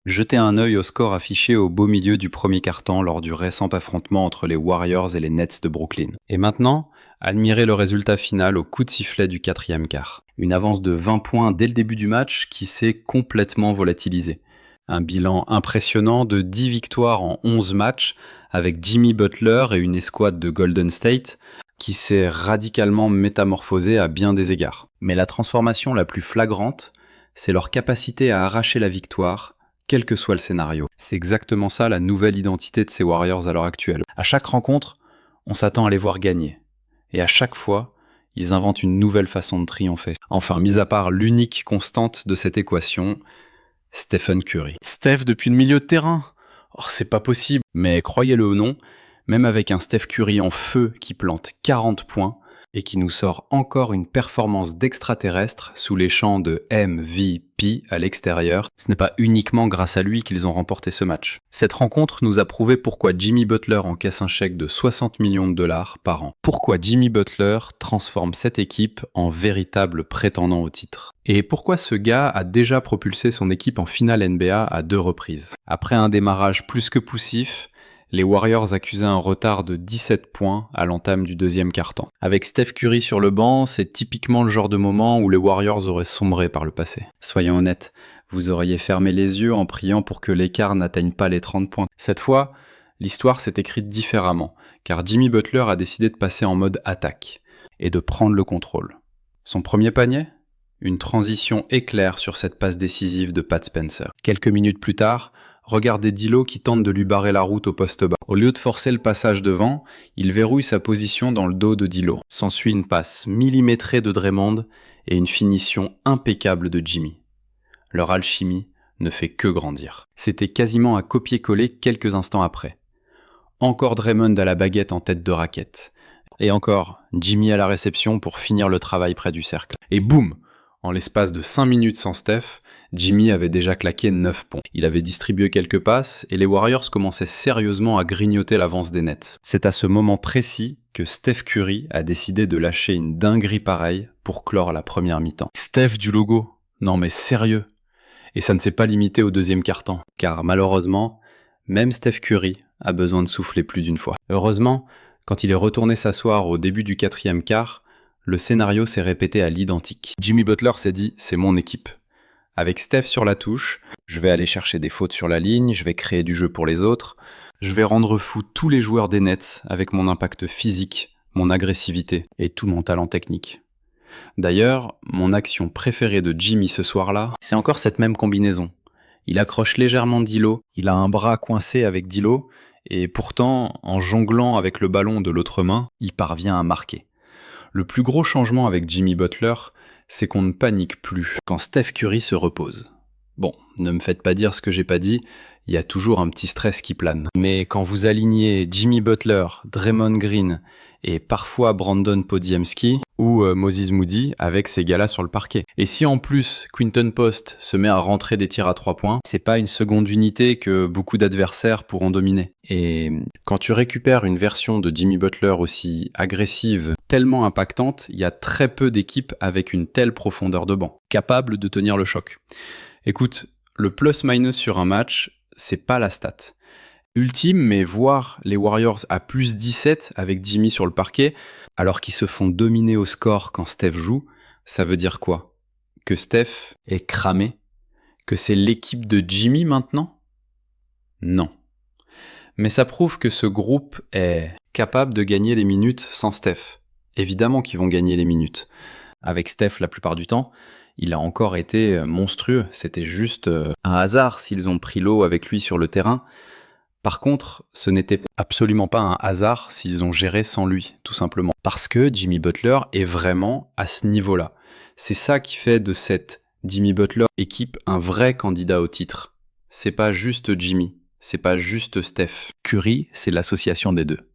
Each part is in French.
Jetez un œil au score affiché au beau milieu du premier quart-temps lors du récent affrontement entre les Warriors et les Nets de Brooklyn. Et maintenant, admirez le résultat final au coup de sifflet du quatrième quart. Une avance de 20 points dès le début du match qui s'est complètement volatilisée. Un bilan impressionnant de 10 victoires en 11 matchs avec Jimmy Butler et une escouade de Golden State qui s'est radicalement métamorphosée à bien des égards. Mais la transformation la plus flagrante, c'est leur capacité à arracher la victoire, quel que soit le scénario. C'est exactement ça la nouvelle identité de ces Warriors à l'heure actuelle. À chaque rencontre, on s'attend à les voir gagner. Et à chaque fois, ils inventent une nouvelle façon de triompher. Enfin, mis à part l'unique constante de cette équation, Stephen Curry. Steph depuis le milieu de terrain. Oh, c'est pas possible. Mais croyez-le ou non, même avec un Steph Curry en feu qui plante 40 points et qui nous sort encore une performance d'extraterrestre sous les chants de MVP à l'extérieur, ce n'est pas uniquement grâce à lui qu'ils ont remporté ce match. Cette rencontre nous a prouvé pourquoi Jimmy Butler encaisse un chèque de 60 millions de dollars par an. Pourquoi Jimmy Butler transforme cette équipe en véritable prétendant au titre. Et pourquoi ce gars a déjà propulsé son équipe en finale NBA à 2 reprises. Après un démarrage plus que poussif, les Warriors accusaient un retard de 17 points à l'entame du deuxième quart-temps. Avec Steph Curry sur le banc, c'est typiquement le genre de moment où les Warriors auraient sombré par le passé. Soyons honnêtes, vous auriez fermé les yeux en priant pour que l'écart n'atteigne pas les 30 points. Cette fois, l'histoire s'est écrite différemment, car Jimmy Butler a décidé de passer en mode attaque et de prendre le contrôle. Son premier panier ? Une transition éclair sur cette passe décisive de Pat Spencer. Quelques minutes plus tard, regardez D'Lo qui tente de lui barrer la route au poste bas. Au lieu de forcer le passage devant, il verrouille sa position dans le dos de D'Lo. S'ensuit une passe millimétrée de Draymond et une finition impeccable de Jimmy. Leur alchimie ne fait que grandir. C'était quasiment à copier-coller quelques instants après. Encore Draymond à la baguette en tête de raquette. Et encore, Jimmy à la réception pour finir le travail près du cercle. Et boum! En l'espace de 5 minutes sans Steph, Jimmy avait déjà claqué 9 points. Il avait distribué quelques passes et les Warriors commençaient sérieusement à grignoter l'avance des Nets. C'est à ce moment précis que Steph Curry a décidé de lâcher une dinguerie pareille pour clore la première mi-temps. Steph du logo. Non mais sérieux. Et ça ne s'est pas limité au deuxième quart-temps, car malheureusement, même Steph Curry a besoin de souffler plus d'une fois. Heureusement, quand il est retourné s'asseoir au début du quatrième quart, le scénario s'est répété à l'identique. Jimmy Butler s'est dit « c'est mon équipe ». Avec Steph sur la touche, je vais aller chercher des fautes sur la ligne, je vais créer du jeu pour les autres, je vais rendre fou tous les joueurs des Nets avec mon impact physique, mon agressivité et tout mon talent technique. D'ailleurs, mon action préférée de Jimmy ce soir-là, c'est encore cette même combinaison. Il accroche légèrement D'Lo, il a un bras coincé avec D'Lo, et pourtant, en jonglant avec le ballon de l'autre main, il parvient à marquer. Le plus gros changement avec Jimmy Butler, c'est qu'on ne panique plus quand Steph Curry se repose. Bon, ne me faites pas dire ce que j'ai pas dit, il y a toujours un petit stress qui plane. Mais quand vous alignez Jimmy Butler, Draymond Green et parfois Brandon Podziemski ou Moses Moody avec ces gars-là sur le parquet. Et si en plus Quinton Post se met à rentrer des tirs à 3 points, c'est pas une seconde unité que beaucoup d'adversaires pourront dominer. Et quand tu récupères une version de Jimmy Butler aussi agressive, tellement impactante, il y a très peu d'équipes avec une telle profondeur de banc, capables de tenir le choc. Écoute, le plus-minus sur un match, c'est pas la stat. Ultime, mais voir les Warriors à plus 17 avec Jimmy sur le parquet, alors qu'ils se font dominer au score quand Steph joue, ça veut dire quoi ? Que Steph est cramé ? Que c'est l'équipe de Jimmy maintenant ? Non. Mais ça prouve que ce groupe est capable de gagner les minutes sans Steph. Évidemment qu'ils vont gagner les minutes. Avec Steph la plupart du temps, il a encore été monstrueux. C'était juste un hasard s'ils ont pris l'eau avec lui sur le terrain. Par contre, ce n'était absolument pas un hasard s'ils ont géré sans lui, tout simplement. Parce que Jimmy Butler est vraiment à ce niveau-là. C'est ça qui fait de cette Jimmy Butler équipe un vrai candidat au titre. C'est pas juste Jimmy, c'est pas juste Steph. Curry, c'est l'association des deux.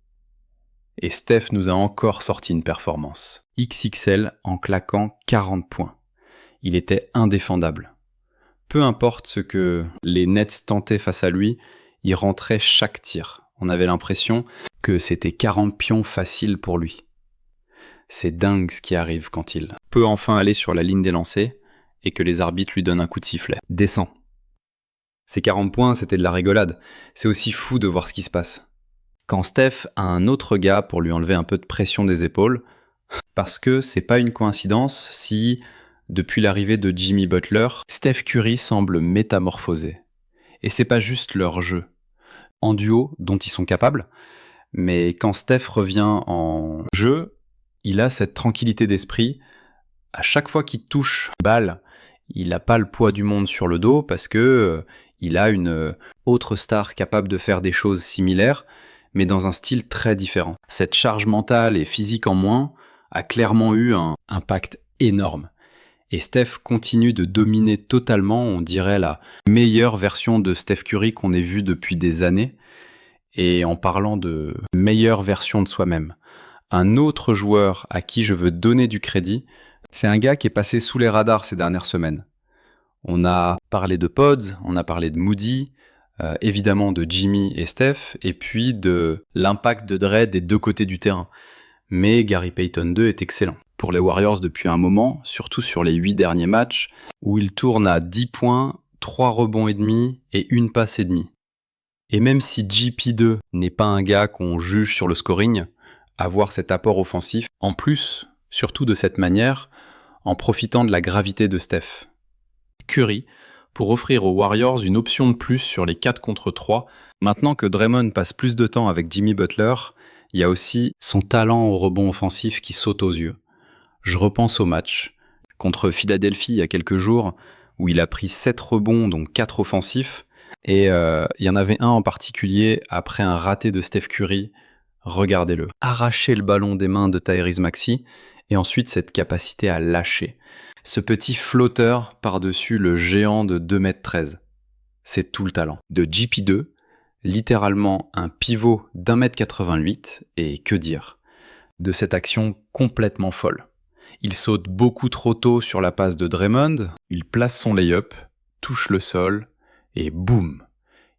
Et Steph nous a encore sorti une performance. XXL en claquant 40 points. Il était indéfendable. Peu importe ce que les Nets tentaient face à lui, il rentrait chaque tir. On avait l'impression que c'était 40 pions faciles pour lui. C'est dingue ce qui arrive quand il peut enfin aller sur la ligne des lancers et que les arbitres lui donnent un coup de sifflet. Descends. Ces 40 points, c'était de la rigolade. C'est aussi fou de voir ce qui se passe. Quand Steph a un autre gars pour lui enlever un peu de pression des épaules, parce que c'est pas une coïncidence si, depuis l'arrivée de Jimmy Butler, Steph Curry semble métamorphosé. Et c'est pas juste leur jeu. En duo, dont ils sont capables, mais quand Steph revient en jeu, il a cette tranquillité d'esprit. À chaque fois qu'il touche balle, il n'a pas le poids du monde sur le dos parce que il a une autre star capable de faire des choses similaires, mais dans un style très différent. Cette charge mentale et physique en moins a clairement eu un impact énorme. Et Steph continue de dominer totalement, on dirait la meilleure version de Steph Curry qu'on ait vue depuis des années. Et en parlant de meilleure version de soi-même, un autre joueur à qui je veux donner du crédit, c'est un gars qui est passé sous les radars ces dernières semaines. On a parlé de Pods, on a parlé de Moody, évidemment de Jimmy et Steph, et puis de l'impact de Dre des deux côtés du terrain. Mais Gary Payton 2 est excellent. Pour les Warriors depuis un moment, surtout sur les 8 derniers matchs, où il tourne à 10 points, 3 rebonds et demi et 1 passe et demi. Et même si JP2 n'est pas un gars qu'on juge sur le scoring, avoir cet apport offensif, en plus, surtout de cette manière, en profitant de la gravité de Steph. Curry, pour offrir aux Warriors une option de plus sur les 4 contre 3, maintenant que Draymond passe plus de temps avec Jimmy Butler, il y a aussi son talent au rebond offensif qui saute aux yeux. Je repense au match contre Philadelphie il y a quelques jours, où il a pris 7 rebonds, dont 4 offensifs, et il y en avait un en particulier après un raté de Steph Curry. Regardez-le. Arracher le ballon des mains de Tyrese Maxey, et ensuite cette capacité à lâcher. Ce petit flotteur par-dessus le géant de 2,13 m. C'est tout le talent. De JP2, littéralement un pivot d'1,88 m, et que dire de cette action complètement folle. Il saute beaucoup trop tôt sur la passe de Draymond, il place son lay-up, touche le sol, et boum,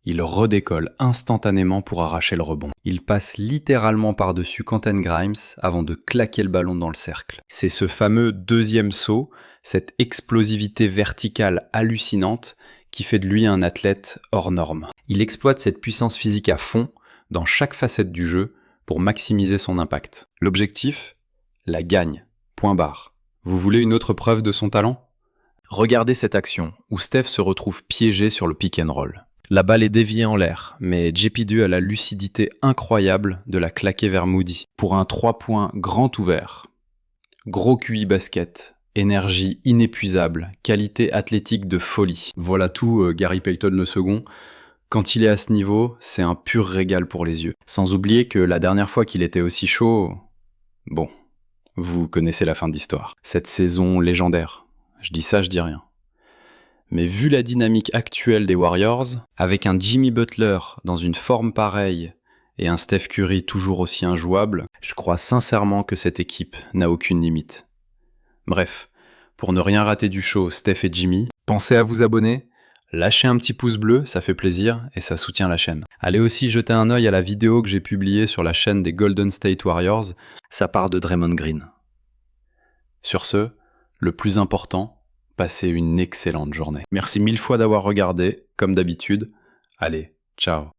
il redécolle instantanément pour arracher le rebond. Il passe littéralement par-dessus Quentin Grimes avant de claquer le ballon dans le cercle. C'est ce fameux deuxième saut, cette explosivité verticale hallucinante qui fait de lui un athlète hors norme. Il exploite cette puissance physique à fond dans chaque facette du jeu pour maximiser son impact. L'objectif ? La gagne. Point barre. Vous voulez une autre preuve de son talent ? Regardez cette action où Steph se retrouve piégé sur le pick and roll. La balle est déviée en l'air, mais JP2 a la lucidité incroyable de la claquer vers Moody pour un 3 points grand ouvert. Gros QI basket, énergie inépuisable, qualité athlétique de folie. Voilà tout Gary Payton le second. Quand il est à ce niveau, c'est un pur régal pour les yeux. Sans oublier que la dernière fois qu'il était aussi chaud... Bon, vous connaissez la fin de l'histoire. Cette saison légendaire. Je dis ça, je dis rien. Mais vu la dynamique actuelle des Warriors, avec un Jimmy Butler dans une forme pareille et un Steph Curry toujours aussi injouable, je crois sincèrement que cette équipe n'a aucune limite. Bref, pour ne rien rater du show Steph et Jimmy, pensez à vous abonner, lâchez un petit pouce bleu, ça fait plaisir et ça soutient la chaîne. Allez aussi jeter un œil à la vidéo que j'ai publiée sur la chaîne des Golden State Warriors, ça part de Draymond Green. Sur ce, le plus important, passez une excellente journée. Merci 1000 fois d'avoir regardé, comme d'habitude. Allez, ciao.